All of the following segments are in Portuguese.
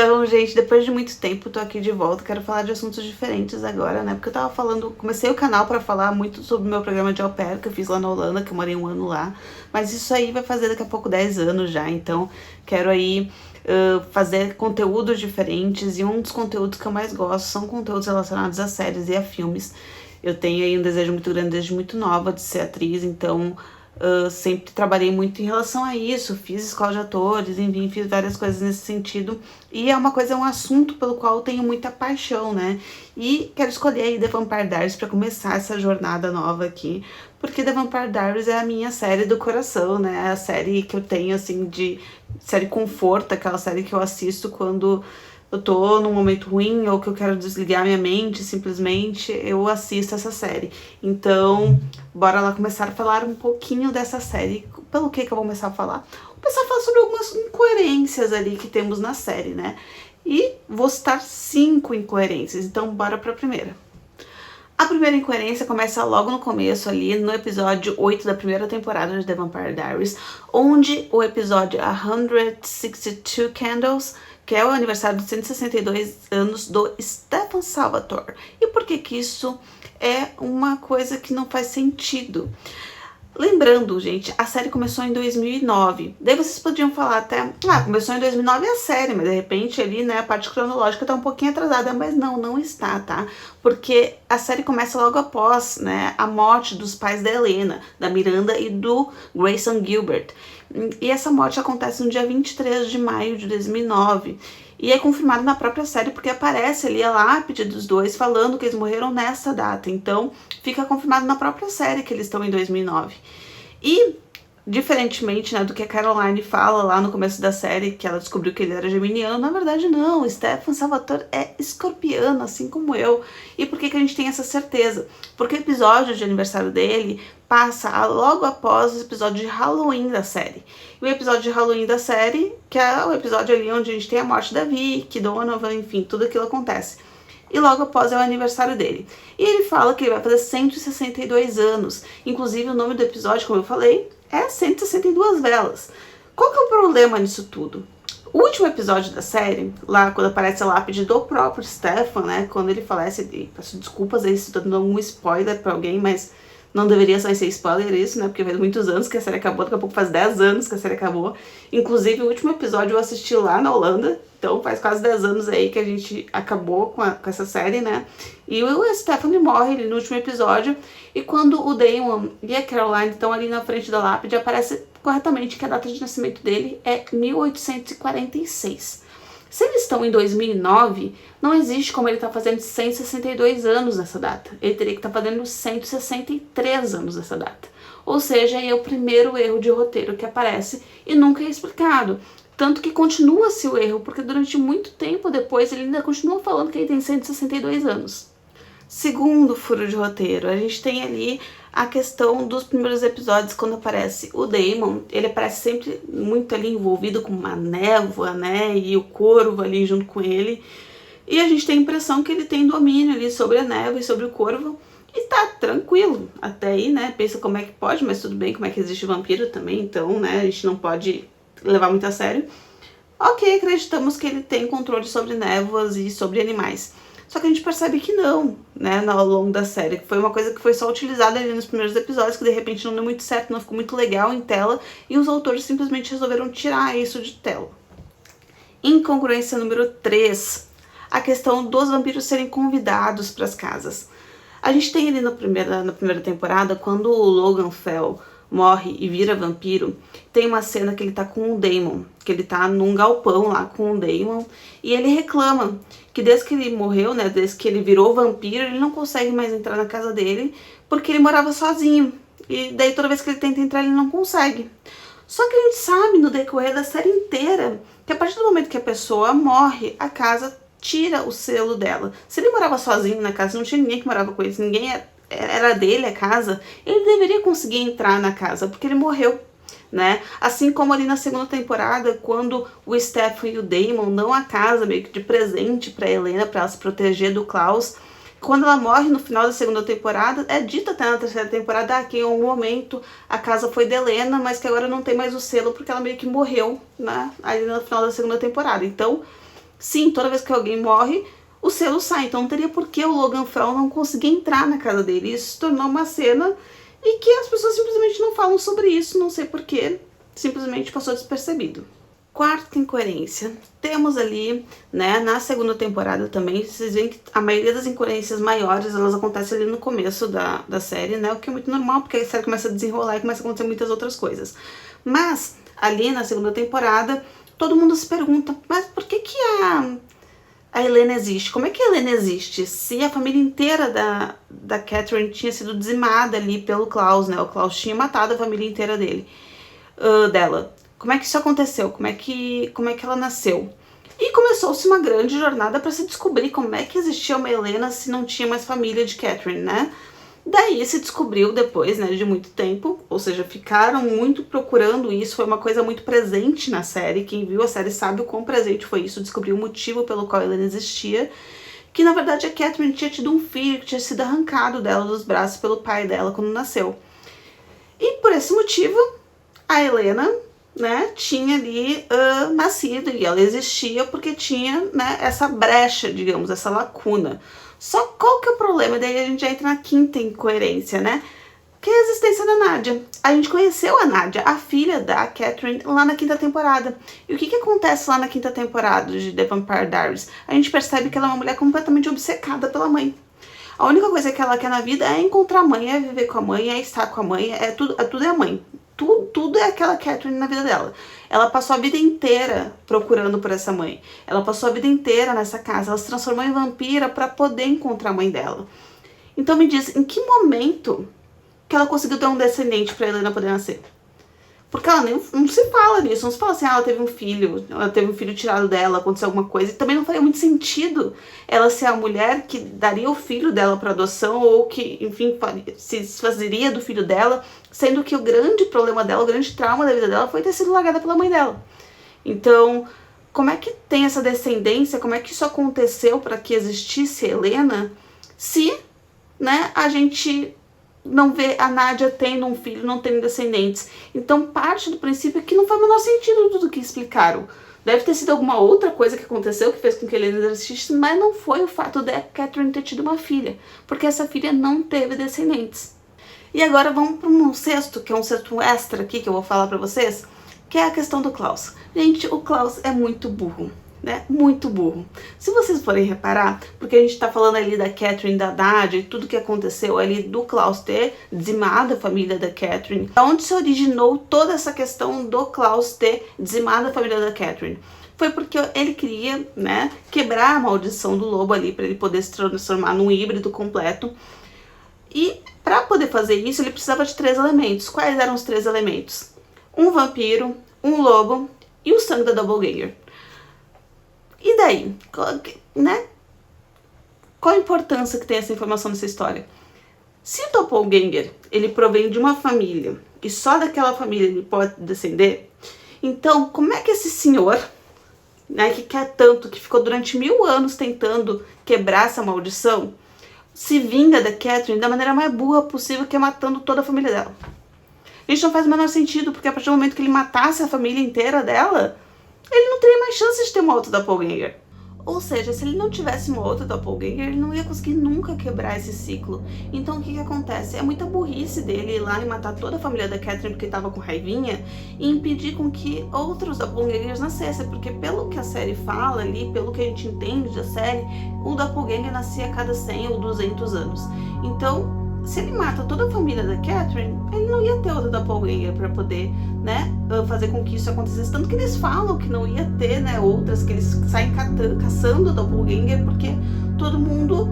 Então, gente, depois de muito tempo, tô aqui de volta. Quero falar de assuntos diferentes agora, né? Porque eu tava falando, comecei o canal pra falar muito sobre o meu programa de au pair que eu fiz lá na Holanda, que eu morei 1 ano lá. Mas isso aí vai fazer daqui a pouco 10 anos já, então quero aí fazer conteúdos diferentes. E um dos conteúdos que eu mais gosto são conteúdos relacionados a séries e a filmes. Eu tenho aí um desejo muito grande desde muito nova de ser atriz, então sempre trabalhei muito em relação a isso, fiz escola de atores, enfim, fiz várias coisas nesse sentido, e é um assunto pelo qual eu tenho muita paixão, né? E quero escolher aí The Vampire Diaries para começar essa jornada nova aqui, porque The Vampire Diaries é a minha série do coração, né? É a série que eu tenho, assim, de série conforto, aquela série que eu assisto quando eu tô num momento ruim ou que eu quero desligar minha mente, simplesmente eu assisto essa série. Então, bora lá começar a falar um pouquinho dessa série. Pelo que eu vou começar a falar? Vou começar a falar sobre algumas incoerências ali que temos na série, né? E vou citar 5 incoerências, então bora pra primeira. A primeira incoerência começa logo no começo ali, no episódio 8 da primeira temporada de The Vampire Diaries, onde o episódio 162 Candles, que é o aniversário de 162 anos do Stefan Salvatore. E por que que isso é uma coisa que não faz sentido? Lembrando, gente, a série começou em 2009. Daí vocês podiam falar até, começou em 2009 a série, mas de repente ali, né, a parte cronológica tá um pouquinho atrasada. Mas não está, tá? Porque a série começa logo após, né, a morte dos pais da Helena, da Miranda e do Grayson Gilbert. E essa morte acontece no dia 23 de maio de 2009. E é confirmado na própria série porque aparece ali a lápide dos dois falando que eles morreram nessa data. Então fica confirmado na própria série que eles estão em 2009. E diferentemente, né, do que a Caroline fala lá no começo da série, que ela descobriu que ele era geminiano, na verdade não, o Stefan Salvatore é escorpiano, assim como eu. E por que que a gente tem essa certeza? Porque o episódio de aniversário dele passa logo após o episódio de Halloween da série. E o episódio de Halloween da série, que é o episódio ali onde a gente tem a morte da Vicky, Donovan, enfim, tudo aquilo acontece. E logo após é o aniversário dele. E ele fala que ele vai fazer 162 anos. Inclusive o nome do episódio, como eu falei, é 162 velas. Qual que é o problema nisso tudo? O último episódio da série, lá quando aparece a lápide do próprio Stefan, né, quando ele falece, peço desculpas aí se tô dando algum spoiler pra alguém, mas não deveria só ser spoiler isso, né, porque faz muitos anos que a série acabou, daqui a pouco faz 10 anos que a série acabou. Inclusive o último episódio eu assisti lá na Holanda, então faz quase 10 anos aí que a gente acabou com essa série, né. E o Stefan morre ali no último episódio, e quando o Damon e a Caroline estão ali na frente da lápide, aparece corretamente que a data de nascimento dele é 1846. Se eles estão em 2009, não existe como ele estar fazendo 162 anos nessa data. Ele teria que estar fazendo 163 anos nessa data. Ou seja, é o primeiro erro de roteiro que aparece e nunca é explicado. Tanto que continua-se o erro, porque durante muito tempo depois ele ainda continua falando que ele tem 162 anos. Segundo furo de roteiro, a gente tem ali a questão dos primeiros episódios, quando aparece o Damon, ele aparece sempre muito ali envolvido com uma névoa, né, e o corvo ali junto com ele, e a gente tem a impressão que ele tem domínio ali sobre a névoa e sobre o corvo, e tá tranquilo, até aí, né, pensa como é que pode, mas tudo bem, como é que existe vampiro também, então, né, a gente não pode levar muito a sério. Ok, acreditamos que ele tem controle sobre névoas e sobre animais. Só que a gente percebe que não, né, ao longo da série. Foi uma coisa que foi só utilizada ali nos primeiros episódios, que de repente não deu muito certo, não ficou muito legal em tela, e os autores simplesmente resolveram tirar isso de tela. Incongruência número 3, a questão dos vampiros serem convidados para as casas. A gente tem ali na primeira temporada, quando o Logan Fell morre e vira vampiro, tem uma cena que ele tá com o Damon, que ele tá num galpão lá com o Damon, e ele reclama que desde que ele morreu, né, desde que ele virou vampiro, ele não consegue mais entrar na casa dele, porque ele morava sozinho, e daí toda vez que ele tenta entrar ele não consegue. Só que a gente sabe no decorrer da série inteira que a partir do momento que a pessoa morre, a casa tira o selo dela. Se ele morava sozinho na casa, não tinha ninguém que morava com ele, ninguém era dele a casa, ele deveria conseguir entrar na casa, porque ele morreu, né? Assim como ali na segunda temporada, quando o Stefan e o Damon dão a casa meio que de presente pra Helena, pra ela se proteger do Klaus. Quando ela morre no final da segunda temporada, é dito até na terceira temporada que em um momento a casa foi de Helena, mas que agora não tem mais o selo porque ela meio que morreu, né, ali no final da segunda temporada. Então, Sim, toda vez que alguém morre, o selo sai. Então não teria por que o Logan Fel não conseguir entrar na casa dele. Isso se tornou uma cena e que as pessoas simplesmente não falam sobre isso, não sei porquê, simplesmente passou despercebido. Quarta incoerência. Temos ali, né, na segunda temporada também, vocês veem que a maioria das incoerências maiores, elas acontecem ali no começo da série, né, o que é muito normal, porque a série começa a desenrolar e começa a acontecer muitas outras coisas. Mas, ali na segunda temporada, todo mundo se pergunta, mas por que que a Helena existe? Como é que a Helena existe? Se a família inteira da Catherine tinha sido dizimada ali pelo Klaus, né, o Klaus tinha matado a família inteira dela. Como é que isso aconteceu? Como é que ela nasceu? E começou-se uma grande jornada para se descobrir como é que existia uma Helena se não tinha mais família de Catherine, né? Daí se descobriu depois, né, de muito tempo, ou seja, ficaram muito procurando isso, foi uma coisa muito presente na série, quem viu a série sabe o quão presente foi isso, descobriu o motivo pelo qual a Helena existia, que na verdade a Catherine tinha tido um filho que tinha sido arrancado dela dos braços pelo pai dela quando nasceu. E por esse motivo, a Helena, né, tinha ali nascido e ela existia porque tinha, né, essa brecha, digamos, essa lacuna. Só qual que é o problema? Daí a gente já entra na quinta incoerência, né? Que é a existência da Nadia. A gente conheceu a Nadia, a filha da Catherine, lá na quinta temporada. E o que acontece lá na quinta temporada de The Vampire Diaries? A gente percebe que ela é uma mulher completamente obcecada pela mãe. A única coisa que ela quer na vida é encontrar a mãe, é viver com a mãe, é estar com a mãe, tudo é a mãe. Tudo é aquela Catherine na vida dela. Ela passou a vida inteira procurando por essa mãe. Ela passou a vida inteira nessa casa. Ela se transformou em vampira para poder encontrar a mãe dela. Então me diz, em que momento que ela conseguiu ter um descendente para Helena poder nascer? Porque ela nem, não se fala nisso, não se fala assim, ela teve um filho tirado dela, aconteceu alguma coisa, e também não faria muito sentido ela ser a mulher que daria o filho dela para adoção, ou que, enfim, se desfazeria do filho dela, sendo que o grande problema dela, o grande trauma da vida dela foi ter sido largada pela mãe dela. Então, como é que tem essa descendência, como é que isso aconteceu para que existisse Helena, se, né, a gente não vê a Nadia tendo um filho, não tendo descendentes. Então parte do princípio que não faz o menor sentido tudo que explicaram. Deve ter sido alguma outra coisa que aconteceu que fez com que a Helena existisse, mas não foi o fato da Catherine ter tido uma filha, porque essa filha não teve descendentes. E agora vamos para um sexto, que é um sexto extra aqui que eu vou falar para vocês, que é a questão do Klaus. Gente, o Klaus é muito burro. Né? Muito burro. Se vocês forem reparar, porque a gente tá falando ali da Catherine, da Nadia e tudo que aconteceu ali do Klaus ter dizimado a família da Catherine, onde se originou toda essa questão do Klaus ter dizimado a família da Catherine? Foi porque ele queria, né, quebrar a maldição do lobo ali para ele poder se transformar num híbrido completo. E para poder fazer isso, ele precisava de 3 elementos. Quais eram os 3 elementos? Um vampiro, um lobo e o sangue da Doppelganger. E daí, né? Qual a importância que tem essa informação nessa história? Se o Doppelganger, ele provém de uma família, e só daquela família ele pode descender, então como é que esse senhor, né, que quer tanto, que ficou durante 1000 anos tentando quebrar essa maldição, se vinga da Catherine da maneira mais burra possível, que é matando toda a família dela? Isso não faz o menor sentido, porque a partir do momento que ele matasse a família inteira dela, ele não teria mais chance de ter uma outra Doppelganger. Ou seja, se ele não tivesse uma outra Doppelganger, ele não ia conseguir nunca quebrar esse ciclo. Então o que acontece? É muita burrice dele ir lá e matar toda a família da Catherine porque estava com raivinha e impedir com que outros Doppelgangers nascessem. Porque pelo que a série fala ali, pelo que a gente entende da série, o Doppelganger nascia a cada 100 ou 200 anos. Então, se ele mata toda a família da Catherine, ele não ia ter outra Doppelganger para poder, né, fazer com que isso acontecesse. Tanto que eles falam que não ia ter, né, outras, que eles saem caçando Doppelganger, porque todo mundo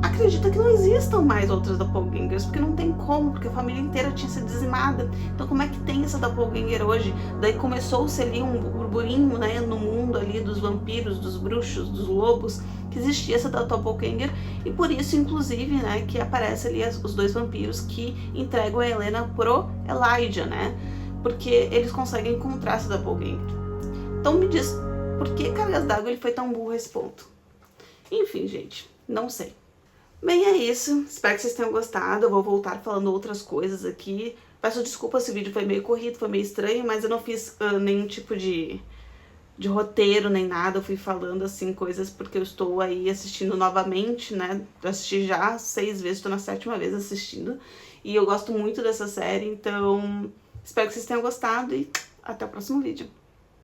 acredita que não existam mais outras Doppelgangers, porque não tem como, porque a família inteira tinha sido dizimada. Então como é que tem essa Doppelganger hoje? Daí começou-se ali um burburinho, né, no mundo ali dos vampiros, dos bruxos, dos lobos, que existia essa Doppelganger, e por isso, inclusive, né, que aparece ali os 2 vampiros que entregam a Helena pro Elijah, né, porque eles conseguem encontrar essa Doppelganger. Então me diz, por que cargas d'água ele foi tão burro a esse ponto? Enfim, gente, não sei. Bem, é isso. Espero que vocês tenham gostado. Eu vou voltar falando outras coisas aqui. Peço desculpa se o vídeo foi meio corrido, foi meio estranho, mas eu não fiz nenhum tipo de de roteiro nem nada, eu fui falando assim coisas porque eu estou aí assistindo novamente, né? Eu assisti já 6 vezes, estou na 7ª vez assistindo e eu gosto muito dessa série, então espero que vocês tenham gostado e até o próximo vídeo.